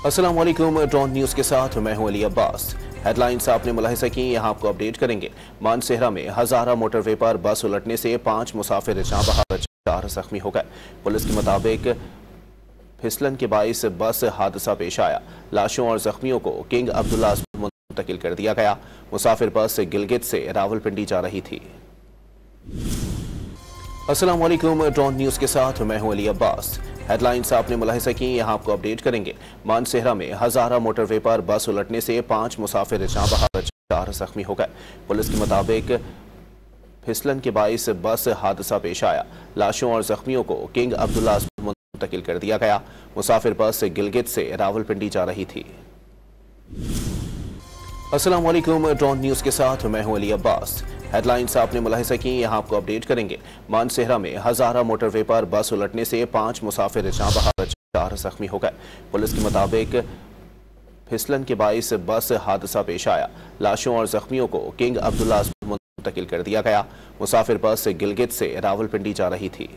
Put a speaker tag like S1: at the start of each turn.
S1: अस्सलाम वालेकुम। Drawn news के साथ मैं हूं अली अब्बास। हेडलाइंस आपने मुलाहिजा की, यहां आपको अपडेट करेंगे। मानसेहरा में हजारा मोटरवे पर बस उलटने से 5 मुसाफिर जाँ बहार, 4 जख्मी हो गए। पुलिस के मुताबिक फिसलन के बाइस बस हादसा पेश आया। लाशों और जख्मियों को किंग अब्दुल्ला अस्पताल मुंतकिल कर दिया गया। मुसाफिर बस गिलगित से रावलपिंडी जा रही थी। अस्सलाम वालेकुम। ड्रॉन न्यूज के साथ मैं हूं अली अब्बास। हेडलाइंस आपने मुलाहिजा की, यहां आपको अपडेट करेंगे। मानसेहरा में हजारा मोटरवे पर बस उलटने से 5 मुसाफिर जाँ बहार, 4 जख्मी हो गए। पुलिस के मुताबिक फिसलन के बाइस बस हादसा पेश आया। लाशों और जख्मियों को किंग अब्दुल्ला अस्पताल मुंतकिल कर दिया गया। मुसाफिर बस गिलगित से रावलपिंडी जा रही थी। अस्सलाम वालेकुम। ड्रॉन न्यूज के साथ मैं हूं अली अब्बास। हेडलाइंस आपने मुलाहिजा की, यहां आपको अपडेट करेंगे। मानसेहरा में हजारा मोटरवे पर बस उलटने से 5 मुसाफिर जाँ बहार, 4 जख्मी हो गए। पुलिस के मुताबिक फिसलन के बाइस बस हादसा पेश आया। लाशों और जख्मियों को किंग अब्दुल्ला अस्पताल मुंतकिल कर दिया गया। मुसाफिर बस गिलगित से रावलपिंडी जा रही थी।